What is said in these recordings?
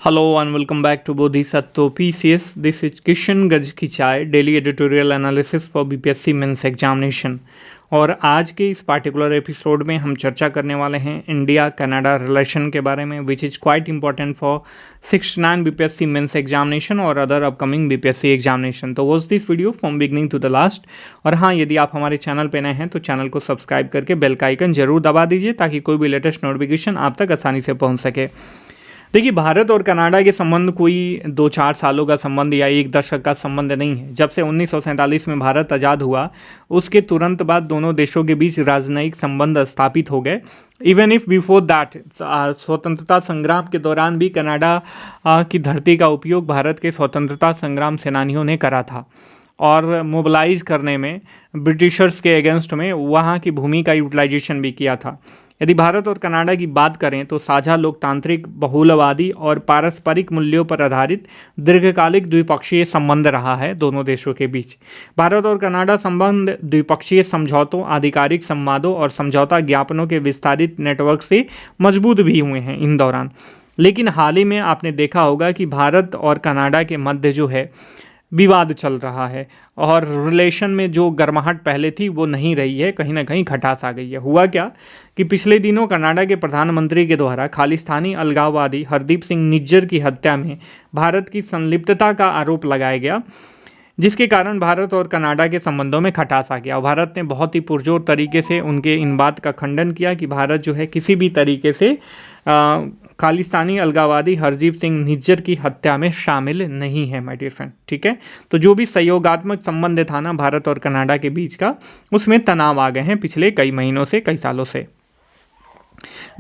Hello and welcome back to Bodhisattva PCS. This is Kishan Gaj की चाय daily editorial analysis for BPSC mains examination. और आज के इस पार्टिकुलर एपिसोड में हम चर्चा करने वाले हैं इंडिया कनाडा रिलेशन के बारे में, which is quite important for 69 BPSC mains examination और अदर अपकमिंग बीपीएससी एग्जामिनेशन। तो watch this video from beginning to the last. और हाँ, यदि आप हमारे चैनल पे नए हैं तो चैनल को सब्सक्राइब करके बेल का आइकन जरूर दबा दीजिए ताकि कोई भी लेटेस्ट नोटिफिकेशन आप तक आसानी से पहुँच सके। देखिए, भारत और कनाडा के संबंध कोई 2-4 सालों का संबंध या एक दशक का संबंध नहीं है। जब से 1947 में भारत आज़ाद हुआ, उसके तुरंत बाद दोनों देशों के बीच राजनयिक संबंध स्थापित हो गए। इवन इफ बिफोर दैट, स्वतंत्रता संग्राम के दौरान भी कनाडा की धरती का उपयोग भारत के स्वतंत्रता संग्राम सेनानियों ने करा था और मोबिलाइज करने में ब्रिटिशर्स के अगेंस्ट में वहाँ की भूमि का यूटिलाइजेशन भी किया था। यदि भारत और कनाडा की बात करें तो साझा लोकतांत्रिक, बहुलवादी और पारस्परिक मूल्यों पर आधारित दीर्घकालिक द्विपक्षीय संबंध रहा है दोनों देशों के बीच। भारत और कनाडा संबंध द्विपक्षीय समझौतों, आधिकारिक संवादों और समझौता ज्ञापनों के विस्तारित नेटवर्क से मजबूत भी हुए हैं इन दौरान। लेकिन हाल ही में आपने देखा होगा कि भारत और कनाडा के मध्य जो है विवाद चल रहा है और रिलेशन में जो गर्माहट पहले थी वो नहीं रही है, कहीं ना कहीं खटास आ गई है। हुआ क्या कि पिछले दिनों कनाडा के प्रधानमंत्री के द्वारा खालिस्तानी अलगाववादी हरदीप सिंह निज्जर की हत्या में भारत की संलिप्तता का आरोप लगाया गया, जिसके कारण भारत और कनाडा के संबंधों में खटास आ गया। भारत ने बहुत ही पुरजोर तरीके से उनके इन बात का खंडन किया कि भारत जो है किसी भी तरीके से खालिस्तानी अलगाववादी हरदीप सिंह निज्जर की हत्या में शामिल नहीं है माय डियर फ्रेंड। ठीक है, तो जो भी सहयोगात्मक संबंध था ना भारत और कनाडा के बीच का, उसमें तनाव आ गए हैं पिछले कई महीनों से, कई सालों से।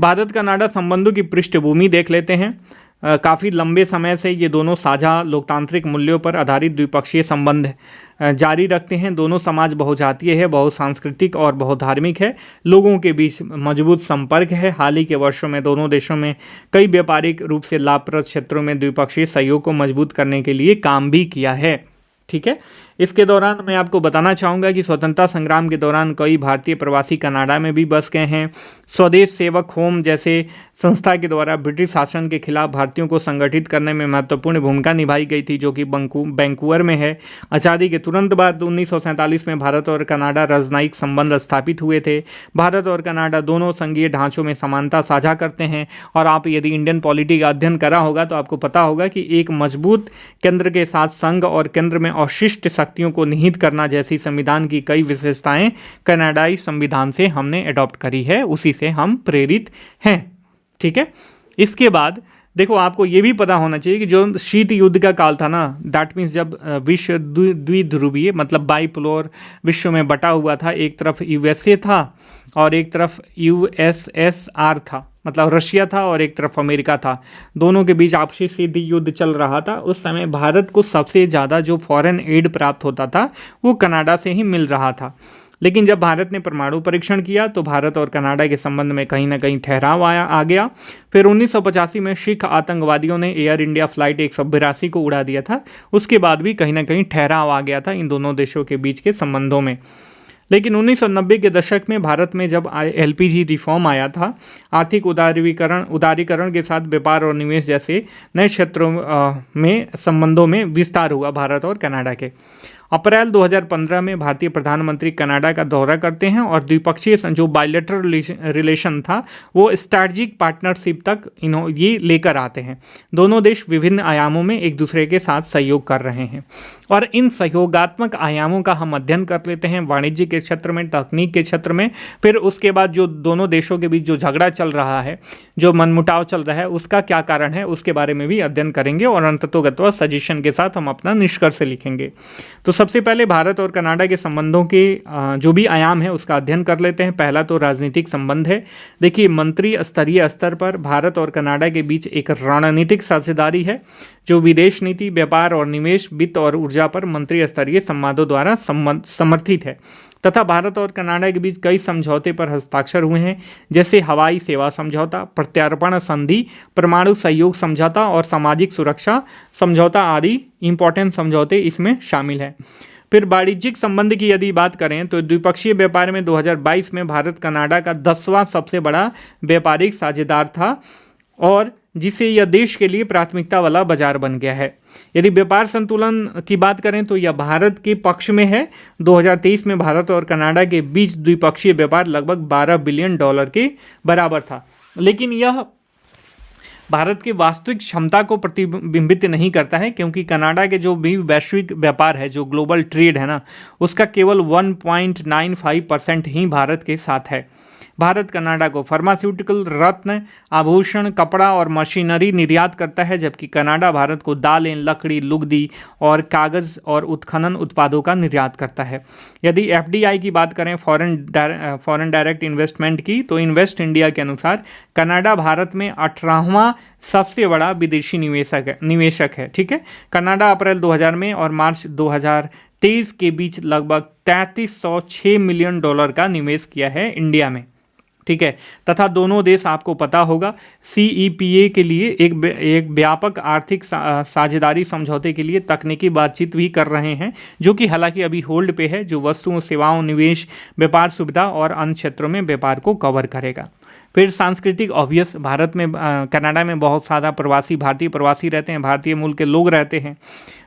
भारत कनाडा संबंधों की पृष्ठभूमि देख लेते हैं। काफ़ी लंबे समय से ये दोनों साझा लोकतांत्रिक मूल्यों पर आधारित द्विपक्षीय संबंध जारी रखते हैं। दोनों समाज बहुजातीय है, बहुसांस्कृतिक और बहुधार्मिक है। लोगों के बीच मजबूत संपर्क है। हाल ही के वर्षों में दोनों देशों में कई व्यापारिक रूप से लाभप्रद क्षेत्रों में द्विपक्षीय सहयोग को मजबूत करने के लिए काम भी किया है। ठीक है, इसके दौरान मैं आपको बताना चाहूँगा कि स्वतंत्रता संग्राम के दौरान कई भारतीय प्रवासी कनाडा में भी बस गए हैं। स्वदेश सेवक होम जैसे संस्था के द्वारा ब्रिटिश शासन के खिलाफ भारतीयों को संगठित करने में महत्वपूर्ण भूमिका निभाई गई थी, जो कि वैंकूवर में है। आज़ादी के तुरंत बाद 1947 में भारत और कनाडा राजनयिक संबंध स्थापित हुए थे। भारत और कनाडा दोनों संघीय ढांचों में समानता साझा करते हैं और आप यदि इंडियन पॉलिटी का अध्ययन करा होगा तो आपको पता होगा कि एक मजबूत केंद्र के साथ संघ और केंद्र में अवशिष्ट शक्तियों को निहित करना जैसी संविधान की कई विशेषताएं कनाडाई संविधान से हमने अडॉप्ट करी है, उसी से हम प्रेरित हैं। ठीक है, इसके बाद देखो, आपको ये भी पता होना चाहिए कि जो शीत युद्ध का काल था ना, दैट मीन्स जब विश्व द्विध्रुवीय मतलब बाइपोलर विश्व में बटा हुआ था, एक तरफ यूएसए था और एक तरफ यूएसएसआर था, मतलब रशिया था, और एक तरफ अमेरिका था। दोनों के बीच आपसी शीत युद्ध चल रहा था। उस समय भारत को सबसे ज़्यादा जो फॉरेन एड प्राप्त होता था वो कनाडा से ही मिल रहा था। लेकिन जब भारत ने परमाणु परीक्षण किया तो भारत और कनाडा के संबंध में कहीं ना कहीं ठहराव आ गया। फिर 1985 में सिख आतंकवादियों ने एयर इंडिया फ्लाइट 182 को उड़ा दिया था। उसके बाद भी कहीं ना कहीं ठहराव आ गया था इन दोनों देशों के बीच के संबंधों में। लेकिन 1990 के दशक में भारत में जब एलपीजी रिफॉर्म आया था, आर्थिक उदारीकरण के साथ व्यापार और निवेश जैसे नए क्षेत्रों में संबंधों में विस्तार हुआ भारत और कनाडा के। अप्रैल 2015 में भारतीय प्रधानमंत्री कनाडा का दौरा करते हैं और द्विपक्षीय जो बायलैटरल रिलेशन था वो स्ट्रैटेजिक पार्टनरशिप तक ये लेकर आते हैं। दोनों देश विभिन्न आयामों में एक दूसरे के साथ सहयोग कर रहे हैं और इन सहयोगात्मक आयामों का हम अध्ययन कर लेते हैं वाणिज्य के क्षेत्र में, तकनीक के क्षेत्र में। फिर उसके बाद जो दोनों देशों के बीच जो झगड़ा चल रहा है, जो मनमुटाव चल रहा है, उसका क्या कारण है, उसके बारे में भी अध्ययन करेंगे और अंततोगत्वा सजेशन के साथ हम अपना निष्कर्ष लिखेंगे। तो सबसे पहले भारत और कनाडा के संबंधों के जो भी आयाम है उसका अध्ययन कर लेते हैं। पहला तो राजनीतिक संबंध है। देखिए, मंत्री स्तरीय स्तर पर भारत और कनाडा के बीच एक रणनीतिक साझेदारी है जो विदेश नीति, व्यापार और निवेश, वित्त और ऊर्जा पर मंत्री स्तरीय संवादों द्वारा समर्थित है तथा भारत और कनाडा के बीच कई समझौते पर हस्ताक्षर हुए हैं, जैसे हवाई सेवा समझौता, प्रत्यार्पण संधि, परमाणु सहयोग समझौता और सामाजिक सुरक्षा समझौता आदि इंपॉर्टेंट समझौते इसमें शामिल हैं। फिर वाणिज्यिक संबंध की यदि बात करें तो द्विपक्षीय व्यापार में 2022 में भारत कनाडा का 10वां सबसे बड़ा व्यापारिक साझेदार था और जिससे यह देश के लिए प्राथमिकता वाला बाजार बन गया है। यदि व्यापार संतुलन की बात करें तो यह भारत के पक्ष में है। 2023 में भारत और कनाडा के बीच द्विपक्षीय व्यापार लगभग $12 बिलियन के बराबर था, लेकिन यह भारत की वास्तविक क्षमता को प्रतिबिंबित नहीं करता है, क्योंकि कनाडा के जो भी वैश्विक व्यापार है, जो ग्लोबल ट्रेड है ना, उसका केवल 1.95% ही भारत के साथ है। भारत कनाडा को फार्मास्यूटिकल, रत्न, आभूषण, कपड़ा और मशीनरी निर्यात करता है, जबकि कनाडा भारत को दालें, लकड़ी, लुगदी और कागज़ और उत्खनन उत्पादों का निर्यात करता है। यदि एफडीआई की बात करें, फॉरेन डायरेक्ट इन्वेस्टमेंट की, तो इन्वेस्ट इंडिया के अनुसार कनाडा भारत में 18वां सबसे बड़ा विदेशी निवेशक है। ठीक है, कनाडा अप्रैल 2000 में और मार्च 2023 के बीच लगभग $3306 मिलियन का निवेश किया है इंडिया में। ठीक है, तथा दोनों देश, आपको पता होगा, CEPA के लिए एक व्यापक आर्थिक साझेदारी समझौते के लिए तकनीकी बातचीत भी कर रहे हैं, जो कि हालांकि अभी होल्ड पे है, जो वस्तुओं, सेवाओं, निवेश, व्यापार सुविधा और अन्य क्षेत्रों में व्यापार को कवर करेगा। फिर सांस्कृतिक, ऑब्वियस, भारत में कनाडा में बहुत सारा भारतीय प्रवासी रहते हैं, भारतीय मूल के लोग रहते हैं,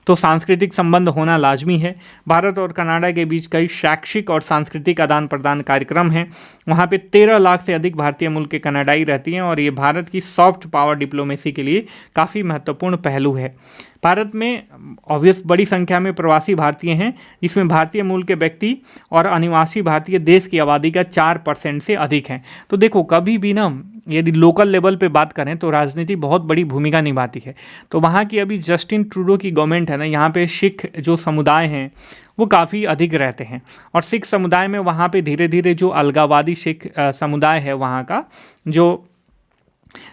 तो सांस्कृतिक संबंध होना लाजमी है। भारत और कनाडा के बीच कई शैक्षिक और सांस्कृतिक आदान प्रदान कार्यक्रम हैं। वहाँ पे 13 लाख से अधिक भारतीय मूल के कनाडाई रहती हैं और ये भारत की सॉफ्ट पावर डिप्लोमेसी के लिए काफ़ी महत्वपूर्ण पहलू है। भारत में ऑब्वियस बड़ी संख्या में प्रवासी भारतीय हैं, जिसमें भारतीय मूल के व्यक्ति और अनिवासी भारतीय देश की आबादी का 4% से अधिक हैं। तो देखो, कभी भी ना यदि लोकल लेवल पे बात करें तो राजनीति बहुत बड़ी भूमिका निभाती है। तो वहाँ की अभी जस्टिन ट्रूडो की गवर्नमेंट है ना, यहाँ पे सिख जो समुदाय हैं वो काफ़ी अधिक रहते हैं, और सिख समुदाय में वहाँ पे धीरे धीरे जो अलगाववादी सिख समुदाय है, वहाँ का जो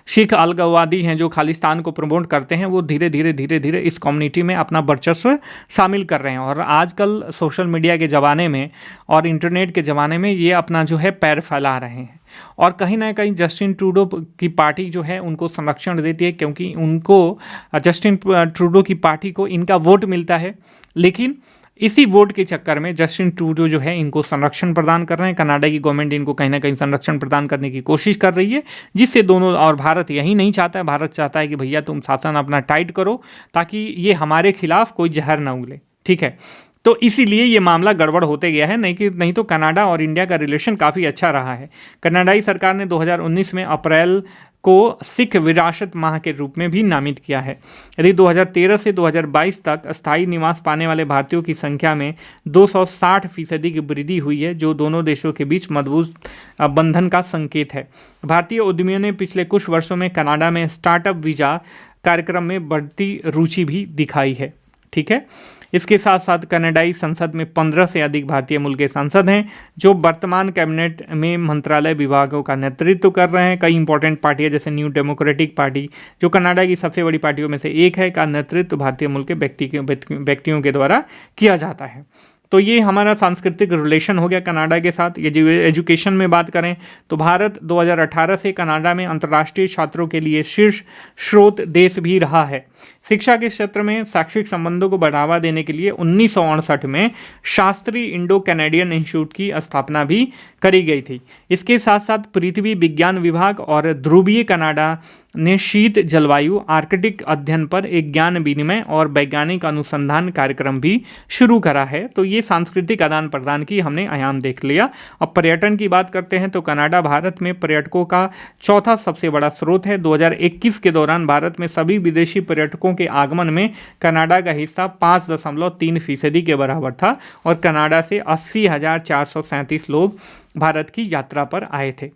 सिख अलगाववादी हैं, जो खालिस्तान को प्रमोट करते हैं, वो धीरे धीरे इस कम्युनिटी में अपना वर्चस्व शामिल कर रहे हैं। और आजकल सोशल मीडिया के ज़माने में और इंटरनेट के ज़माने में ये अपना जो है पैर फैला रहे हैं, और कहीं ना कहीं जस्टिन ट्रूडो की पार्टी जो है उनको संरक्षण देती है, क्योंकि उनको जस्टिन ट्रूडो की पार्टी को इनका वोट मिलता है। लेकिन इसी वोट के चक्कर में जस्टिन ट्रूडो जो है इनको संरक्षण प्रदान कर रहे हैं। कनाडा की गवर्नमेंट इनको कहीं ना कहीं संरक्षण प्रदान करने की कोशिश कर रही है, जिससे दोनों, और भारत यही नहीं चाहता है। भारत चाहता है कि भैया तुम शासन अपना टाइट करो, ताकि ये हमारे खिलाफ कोई जहर ना उगले। ठीक है, तो इसीलिए ये मामला गड़बड़ होते गया है, नहीं तो कनाडा और इंडिया का रिलेशन काफ़ी अच्छा रहा है। कनाडाई सरकार ने 2019 में अप्रैल को सिख विरासत माह के रूप में भी नामित किया है। यदि 2013 से 2022 तक अस्थायी निवास पाने वाले भारतीयों की संख्या में 260% की वृद्धि हुई है, जो दोनों देशों के बीच मजबूत बंधन का संकेत है। भारतीय उद्यमियों ने पिछले कुछ वर्षों में कनाडा में स्टार्टअप वीज़ा कार्यक्रम में बढ़ती रुचि भी दिखाई है। ठीक है, इसके साथ साथ कनाडाई संसद में 15 से अधिक भारतीय मूल के सांसद हैं, जो वर्तमान कैबिनेट में मंत्रालय विभागों का नेतृत्व कर रहे हैं। कई इंपॉर्टेंट पार्टियां, जैसे न्यू डेमोक्रेटिक पार्टी, जो कनाडा की सबसे बड़ी पार्टियों में से एक है, का नेतृत्व भारतीय मूल के व्यक्तियों के द्वारा किया जाता है। तो ये हमारा सांस्कृतिक रिलेशन हो गया कनाडा के साथ। ये एजुकेशन में बात करें तो भारत 2018 से कनाडा में अंतर्राष्ट्रीय छात्रों के लिए शीर्ष स्रोत देश भी रहा है। शिक्षा के क्षेत्र में शैक्षिक संबंधों को बढ़ावा देने के लिए 1968 में शास्त्री इंडो कैनेडियन इंस्टीट्यूट की स्थापना भी करी गई थी। इसके साथ साथ पृथ्वी विज्ञान विभाग और ध्रुवीय कनाडा ने शीत जलवायु आर्कटिक अध्ययन पर एक ज्ञान विनिमय और वैज्ञानिक अनुसंधान कार्यक्रम भी शुरू करा है। तो ये सांस्कृतिक आदान प्रदान की हमने आयाम देख लिया। अब पर्यटन की बात करते हैं तो कनाडा भारत में पर्यटकों का चौथा सबसे बड़ा स्रोत है। 2021 के दौरान भारत में सभी विदेशी पर्यटकों के आगमन में कनाडा का हिस्सा 5.3% के बराबर था और कनाडा से 80,437 लोग भारत की यात्रा पर आए थे।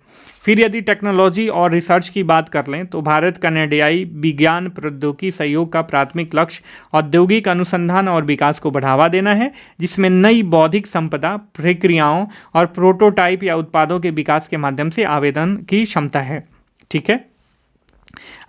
फिर यदि टेक्नोलॉजी और रिसर्च की बात कर लें तो भारत कनाडाई विज्ञान प्रौद्योगिकी सहयोग का प्राथमिक लक्ष्य औद्योगिक अनुसंधान और विकास को बढ़ावा देना है, जिसमें नई बौद्धिक संपदा प्रक्रियाओं और प्रोटोटाइप या उत्पादों के विकास के माध्यम से आवेदन की क्षमता है। ठीक है,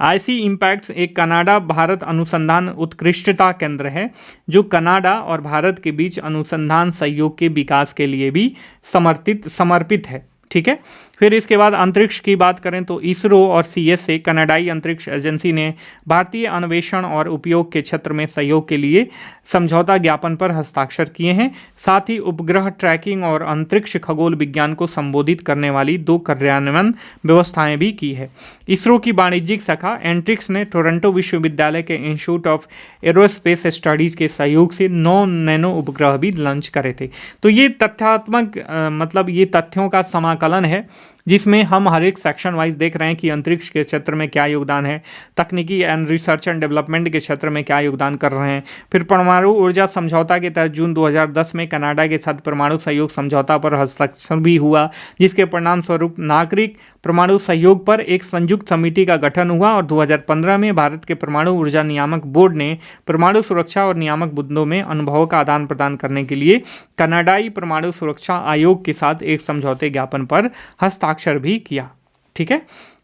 आईसी इम्पैक्ट्स एक कनाडा भारत अनुसंधान उत्कृष्टता केंद्र है, जो कनाडा और भारत के बीच अनुसंधान सहयोग के विकास के लिए भी समर्पित है। ठीक है, फिर इसके बाद अंतरिक्ष की बात करें तो इसरो और सीएसए कनाडाई अंतरिक्ष एजेंसी ने भारतीय अन्वेषण और उपयोग के क्षेत्र में सहयोग के लिए समझौता ज्ञापन पर हस्ताक्षर किए हैं। साथ ही उपग्रह ट्रैकिंग और अंतरिक्ष खगोल विज्ञान को संबोधित करने वाली 2 कार्यान्वयन व्यवस्थाएं भी की है। इसरो की वाणिज्यिक शाखा एंट्रिक्स ने टोरंटो विश्वविद्यालय के इंस्टीट्यूट ऑफ एरोस्पेस स्टडीज के सहयोग से 9 नैनो उपग्रह भी लॉन्च करे थे। तो ये तथ्यात्मक मतलब ये तथ्यों का समाकलन है जिसमें हम हर एक सेक्शन वाइज देख रहे हैं कि अंतरिक्ष के क्षेत्र में क्या योगदान है, तकनीकी एंड रिसर्च एंड डेवलपमेंट के क्षेत्र में क्या योगदान कर रहे हैं। फिर परमाणु ऊर्जा समझौता के तहत जून 2010 में कनाडा के साथ परमाणु सहयोग समझौता पर हस्ताक्षर भी हुआ, जिसके परिणाम स्वरूप नागरिक परमाणु सहयोग पर एक संयुक्त समिति का गठन हुआ और 2015 में भारत के परमाणु ऊर्जा नियामक बोर्ड ने परमाणु सुरक्षा और नियामक मुद्दों में अनुभवों का आदान प्रदान करने के लिए कनाडाई परमाणु सुरक्षा आयोग के साथ एक समझौते ज्ञापन पर हस्ताक्षर भी किया। ठीक है,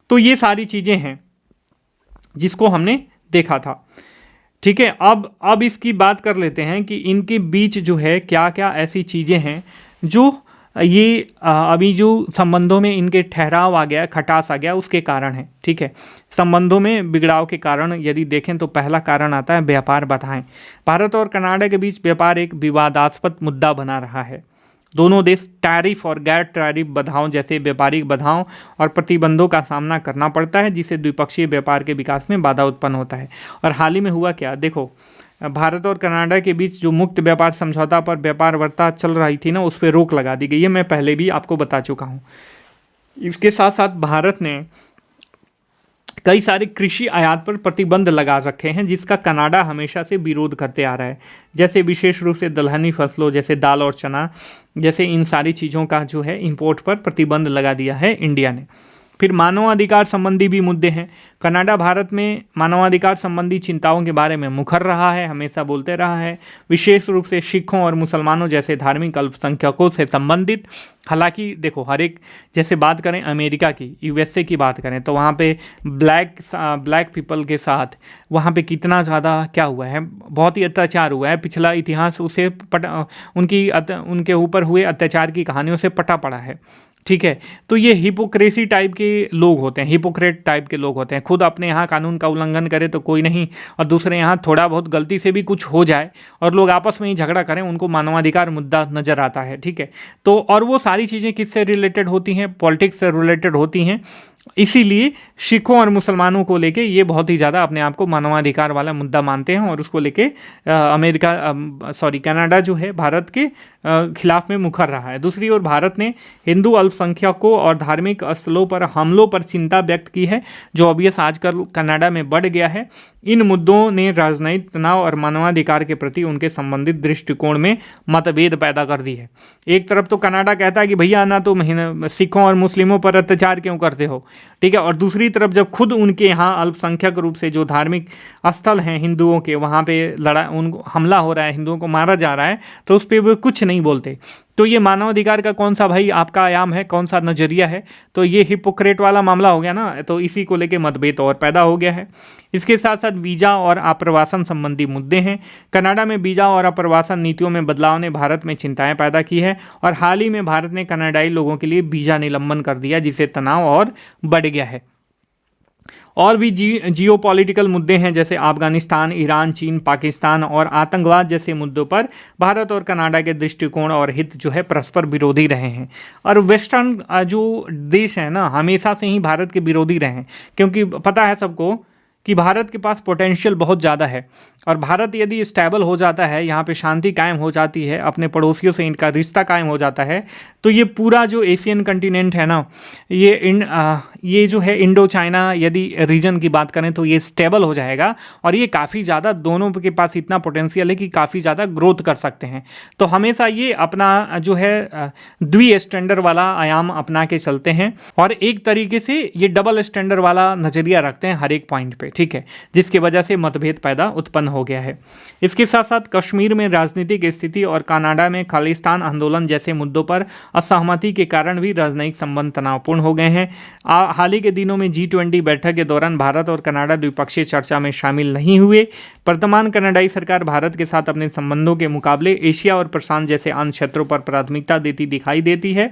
तो ये सारी चीजें हैं जिसको हमने देखा था। ठीक है, अब इसकी बात कर लेते हैं कि इनके बीच जो है क्या क्या ऐसी चीजें हैं जो ये अभी जो संबंधों में इनके ठहराव आ गया, खटास आ गया, उसके कारण है। ठीक है, संबंधों में बिगड़ाव के कारण यदि देखें तो पहला कारण आता है व्यापार बाधाएं। भारत और कनाडा के बीच व्यापार एक विवादास्पद मुद्दा बना रहा है। दोनों देश टैरिफ और गैर टैरिफ बाधाओं जैसे व्यापारिक बाधाओं और प्रतिबंधों का सामना करना पड़ता है, जिससे द्विपक्षीय व्यापार के विकास में बाधा उत्पन्न होता है। और हाल ही में हुआ क्या, देखो भारत और कनाडा के बीच जो मुक्त व्यापार समझौता पर व्यापार वार्ता चल रही थी ना, उस पर रोक लगा दी गई है। मैं पहले भी आपको बता चुका हूँ। इसके साथ साथ भारत ने कई सारे कृषि आयात पर प्रतिबंध लगा रखे हैं, जिसका कनाडा हमेशा से विरोध करते आ रहा है। जैसे विशेष रूप से दलहनी फसलों जैसे दाल और चना जैसे इन सारी चीज़ों का जो है इंपोर्ट पर प्रतिबंध लगा दिया है इंडिया ने। फिर मानवाधिकार संबंधी भी मुद्दे हैं। कनाडा भारत में मानवाधिकार संबंधी चिंताओं के बारे में मुखर रहा है, हमेशा बोलते रहा है, विशेष रूप से सिखों और मुसलमानों जैसे धार्मिक अल्पसंख्यकों से संबंधित। हालांकि देखो हर एक, जैसे बात करें अमेरिका की, यूएसए की बात करें तो वहाँ पे ब्लैक पीपल के साथ वहाँ पे कितना ज़्यादा क्या हुआ है, बहुत ही अत्याचार हुआ है। पिछला इतिहास उसे उनके ऊपर हुए अत्याचार की कहानियों से पटा पड़ा है। ठीक है, तो ये हिपोक्रेसी टाइप के लोग होते हैं, हिपोक्रेट टाइप के लोग होते हैं। खुद अपने यहाँ कानून का उल्लंघन करे तो कोई नहीं, और दूसरे यहाँ थोड़ा बहुत गलती से भी कुछ हो जाए और लोग आपस में ही झगड़ा करें, उनको मानवाधिकार मुद्दा नजर आता है। ठीक है, तो और वो सारी चीज़ें किससे रिलेटेड होती हैं, पॉलिटिक्स से रिलेटेड होती हैं। इसीलिए सिखों और मुसलमानों को लेके ये बहुत ही ज़्यादा अपने आप को मानवाधिकार वाला मुद्दा मानते हैं और उसको लेके कनाडा जो है भारत के खिलाफ में मुखर रहा है। दूसरी ओर भारत ने हिंदू अल्पसंख्यकों और धार्मिक स्थलों पर हमलों पर चिंता व्यक्त की है, जो ऑब्वियस आजकल कनाडा में बढ़ गया है। इन मुद्दों ने राजनयिक तनाव और मानवाधिकार के प्रति उनके संबंधित दृष्टिकोण में मतभेद पैदा कर दी है। एक तरफ तो कनाडा कहता है कि भैया ना तो सिखों और मुस्लिमों पर अत्याचार क्यों करते हो, ठीक है, और दूसरी तरफ जब खुद उनके यहाँ अल्पसंख्यक रूप से जो धार्मिक स्थल हैं हिंदुओं के, वहाँ पे उनको हमला हो रहा है, हिंदुओं को मारा जा रहा है, तो उस पर वो कुछ नहीं बोलते। तो ये मानवाधिकार का कौन सा भाई आपका आयाम है, कौन सा नजरिया है? तो ये हिपोक्रेट वाला मामला हो गया ना, तो इसी को लेके मतभेद और पैदा हो गया है। इसके साथ साथ वीज़ा और आप्रवासन संबंधी मुद्दे हैं। कनाडा में वीज़ा और आप्रवासन नीतियों में बदलाव ने भारत में चिंताएं पैदा की है और हाल ही में भारत ने कनाडाई लोगों के लिए वीज़ा निलंबन कर दिया, जिससे तनाव और बढ़ गया है। और भी जियोपॉलिटिकल मुद्दे हैं, जैसे अफगानिस्तान, ईरान, चीन, पाकिस्तान और आतंकवाद जैसे मुद्दों पर भारत और कनाडा के दृष्टिकोण और हित जो है परस्पर विरोधी रहे हैं। और वेस्टर्न जो देश है ना, हमेशा से ही भारत के विरोधी रहे हैं, क्योंकि पता है सबको कि भारत के पास पोटेंशियल बहुत ज़्यादा है और भारत यदि स्टेबल हो जाता है, यहाँ पे शांति कायम हो जाती है, अपने पड़ोसियों से इनका रिश्ता कायम हो जाता है, तो ये पूरा जो एशियन कंटिनेंट है ना, ये जो है इंडो चाइना यदि रीजन की बात करें तो ये स्टेबल हो जाएगा और ये काफ़ी ज़्यादा, दोनों के पास इतना पोटेंशियल है कि काफ़ी ज़्यादा ग्रोथ कर सकते हैं। तो हमेशा ये अपना जो है द्वि स्टैंडर्ड वाला आयाम अपना के चलते हैं और एक तरीके से ये डबल स्टैंडर्ड वाला नज़रिया रखते हैं हर एक पॉइंट पे, ठीक है, जिसकी वजह से मतभेद पैदा उत्पन्न हो गया है। इसके साथ साथ कश्मीर में राजनीतिक स्थिति और कनाडा में खालिस्तान आंदोलन जैसे मुद्दों पर असहमति के कारण भी राजनयिक संबंध तनावपूर्ण हो गए हैं। हाल ही के दिनों में G20 बैठक के दौरान भारत और कनाडा द्विपक्षीय चर्चा में शामिल नहीं हुए। वर्तमान कनाडाई सरकार भारत के साथ अपने संबंधों के मुकाबले एशिया और प्रशांत जैसे अन्य क्षेत्रों पर प्राथमिकता देती दिखाई देती है।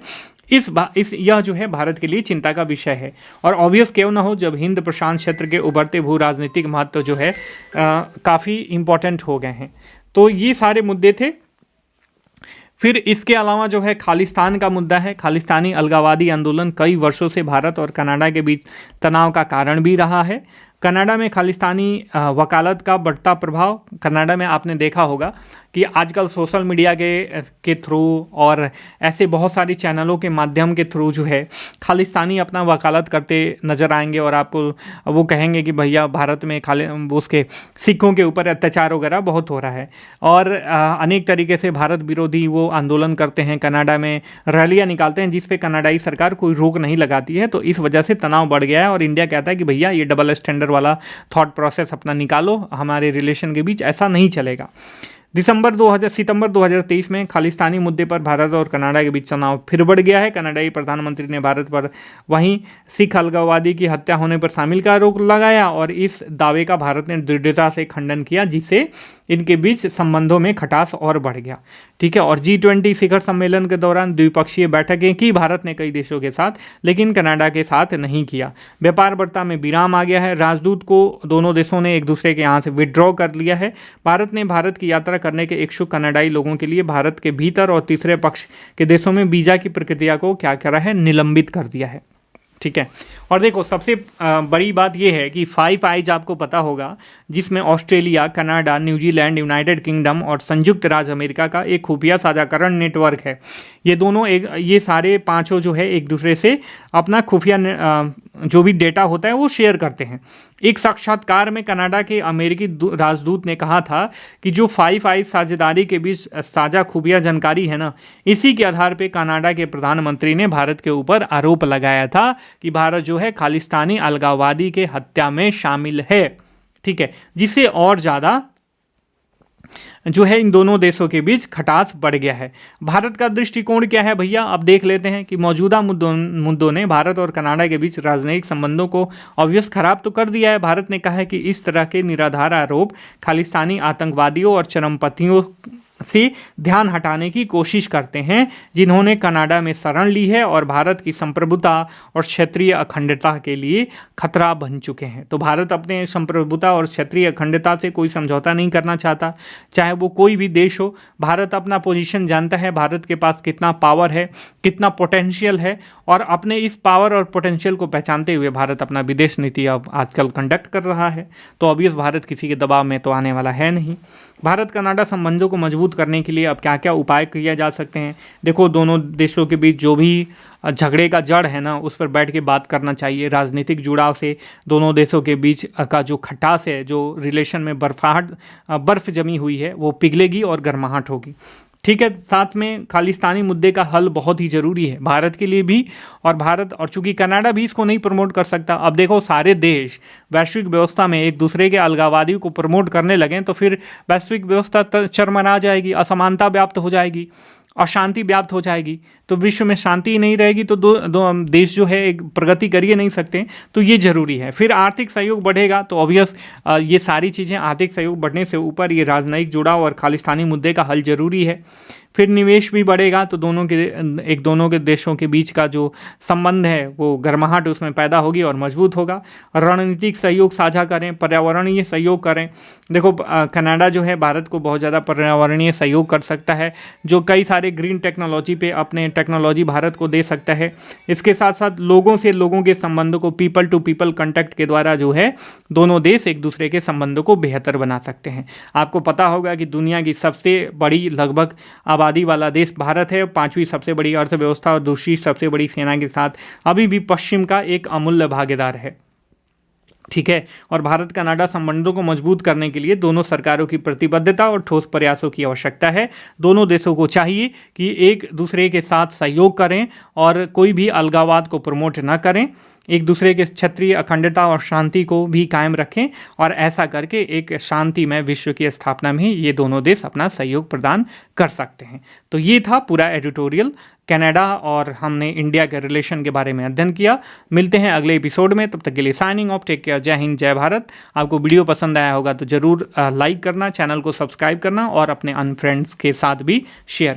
इस यह जो है भारत के लिए चिंता का विषय है। और ऑब्वियस क्यों ना हो जब हिंद प्रशांत क्षेत्र के उभरते भू राजनीतिक महत्व जो है काफ़ी इम्पोर्टेंट हो गए हैं। तो ये सारे मुद्दे थे। फिर इसके अलावा जो है खालिस्तान का मुद्दा है। खालिस्तानी अलगावादी आंदोलन कई वर्षों से भारत और कनाडा के बीच तनाव का कारण भी रहा है। कनाडा में खालिस्तानी वकालत का बढ़ता प्रभाव, कनाडा में आपने देखा होगा कि आजकल सोशल मीडिया के थ्रू और ऐसे बहुत सारी चैनलों के माध्यम के थ्रू जो है खालिस्तानी अपना वकालत करते नज़र आएंगे और आपको वो कहेंगे कि भैया भारत में उसके सिखों के ऊपर अत्याचार वगैरह बहुत हो रहा है। और अनेक तरीके से भारत विरोधी वो आंदोलन करते हैं, कनाडा में रैलियाँ निकालते हैं जिस पे कनाडाई सरकार कोई रोक नहीं लगाती है। तो इस वजह से तनाव बढ़ गया है और इंडिया कहता है कि भैया ये डबल स्टैंडर्ड वाला थॉट प्रोसेस अपना निकालो, हमारे रिलेशन के बीच ऐसा नहीं चलेगा। सितंबर 2023 में खालिस्तानी मुद्दे पर भारत और कनाडा के बीच तनाव फिर बढ़ गया है। कनाडाई प्रधानमंत्री ने भारत पर वहीं सिख अलगाववादी की हत्या होने पर शामिल का आरोप लगाया और इस दावे का भारत ने दृढ़ता से खंडन किया, जिससे इनके बीच संबंधों में खटास और बढ़ गया। ठीक है। और G20 शिखर सम्मेलन के दौरान द्विपक्षीय बैठकें की भारत ने कई देशों के साथ, लेकिन कनाडा के साथ नहीं किया। व्यापार वार्ता में विराम आ गया है। राजदूत को दोनों देशों ने एक दूसरे के यहाँ से विड्रॉ कर लिया है। भारत की यात्रा करने के इच्छुक कनाडाई लोगों के लिए भारत के भीतर और तीसरे पक्ष के देशों में वीजा की प्रक्रिया को क्या करा है, निलंबित कर दिया है। ठीक है। और देखो सबसे बड़ी बात यह है कि 5 आइज आपको पता होगा, जिसमें Australia, Canada, New Zealand, United kingdom और संयुक्त राज्य अमेरिका का एक खुफिया साझाकरण नेटवर्क है। ये सारे पांचों जो है एक दूसरे से अपना खुफिया जो भी डेटा होता है वो शेयर करते हैं। एक साक्षात्कार में कनाडा के अमेरिकी राजदूत ने कहा था कि जो 5 आइज साझेदारी के बीच साझा खुफिया जानकारी है ना, इसी के आधार पर कनाडा के प्रधानमंत्री ने भारत के ऊपर आरोप लगाया था कि भारत जो है खालिस्तानी अलगाववादी के हत्या में शामिल है। ठीक है। जिससे और ज़्यादा जो है इन दोनों देशों के बीच खटास बढ़ गया है। भारत का दृष्टिकोण क्या है भैया, अब देख लेते हैं कि मौजूदा मुद्दों ने भारत और कनाडा के बीच राजनयिक संबंधों को ऑब्वियस खराब तो कर दिया है। भारत ने कहा है कि इस तरह के निराधार आरोप खालिस्तानी आतंकवादियों और चरमपंथियों से ध्यान हटाने की कोशिश करते हैं, जिन्होंने कनाडा में शरण ली है और भारत की संप्रभुता और क्षेत्रीय अखंडता के लिए खतरा बन चुके हैं। तो भारत अपने संप्रभुता और क्षेत्रीय अखंडता से कोई समझौता नहीं करना चाहता, चाहे वो कोई भी देश हो। भारत अपना पोजीशन जानता है, भारत के पास कितना पावर है, कितना पोटेंशियल है, और अपने इस पावर और पोटेंशियल को पहचानते हुए भारत अपना विदेश नीति अब आजकल कंडक्ट कर रहा है। तो ऑब्वियस भारत किसी के दबाव में तो आने वाला है नहीं। भारत कनाडा संबंधों को मजबूत करने के लिए अब क्या क्या उपाय किए जा सकते हैं। देखो दोनों देशों के बीच जो भी झगड़े का जड़ है ना, उस पर बैठ के बात करना चाहिए। राजनीतिक जुड़ाव से दोनों देशों के बीच का जो खटास है, जो रिलेशन में बर्फ जमी हुई है, वो पिघलेगी और गर्माहट होगी। ठीक है। साथ में खालिस्तानी मुद्दे का हल बहुत ही ज़रूरी है भारत के लिए भी, और चूंकि कनाडा भी इसको नहीं प्रमोट कर सकता। अब देखो सारे देश वैश्विक व्यवस्था में एक दूसरे के अलगाववादियों को प्रमोट करने लगें तो फिर वैश्विक व्यवस्था चरमरा जाएगी, असमानता व्याप्त हो जाएगी, अशांति व्याप्त हो जाएगी। तो विश्व में शांति ही नहीं रहेगी तो दो देश जो है एक प्रगति कर ही नहीं सकते। तो ये जरूरी है। फिर आर्थिक सहयोग बढ़ेगा तो ऑब्वियस ये सारी चीज़ें, आर्थिक सहयोग बढ़ने से ऊपर ये राजनयिक जुड़ाव और खालिस्तानी मुद्दे का हल जरूरी है। फिर निवेश भी बढ़ेगा तो दोनों के देशों के बीच का जो संबंध है वो गर्माहट उसमें पैदा होगी और मजबूत होगा। रणनीतिक सहयोग साझा करें, पर्यावरणीय सहयोग करें। देखो कनाडा जो है भारत को बहुत ज़्यादा पर्यावरणीय सहयोग कर सकता है, जो कई सारे ग्रीन टेक्नोलॉजी पे अपने टेक्नोलॉजी भारत को दे सकता है। इसके साथ साथ लोगों से लोगों के संबंधों को पीपल टू पीपल कॉन्टैक्ट के द्वारा जो है दोनों देश एक दूसरे के संबंधों को बेहतर बना सकते हैं। आपको पता होगा कि दुनिया की सबसे बड़ी लगभग आबादी वाला देश भारत है, 5वीं सबसे बड़ी अर्थव्यवस्था और दूसरी सबसे बड़ी सेना के साथ अभी भी पश्चिम का एक अमूल्य भागीदार है। ठीक है। और भारत कनाडा संबंधों को मजबूत करने के लिए दोनों सरकारों की प्रतिबद्धता और ठोस प्रयासों की आवश्यकता है। दोनों देशों को चाहिए कि एक दूसरे के साथ सहयोग करें और कोई भी अलगाववाद को प्रमोट न करें, एक दूसरे के क्षेत्रीय अखंडता और शांति को भी कायम रखें, और ऐसा करके एक शांतिमय विश्व की स्थापना में ये दोनों देश अपना सहयोग प्रदान कर सकते हैं। तो ये था पूरा एडिटोरियल कनाडा और हमने इंडिया के रिलेशन के बारे में अध्ययन किया। मिलते हैं अगले एपिसोड में, तब तक के लिए साइनिंग ऑफ, टेक केयर, जय हिंद, जय भारत। आपको वीडियो पसंद आया होगा तो ज़रूर लाइक करना, चैनल को सब्सक्राइब करना और अपने अन्य फ्रेंड्स के साथ भी शेयर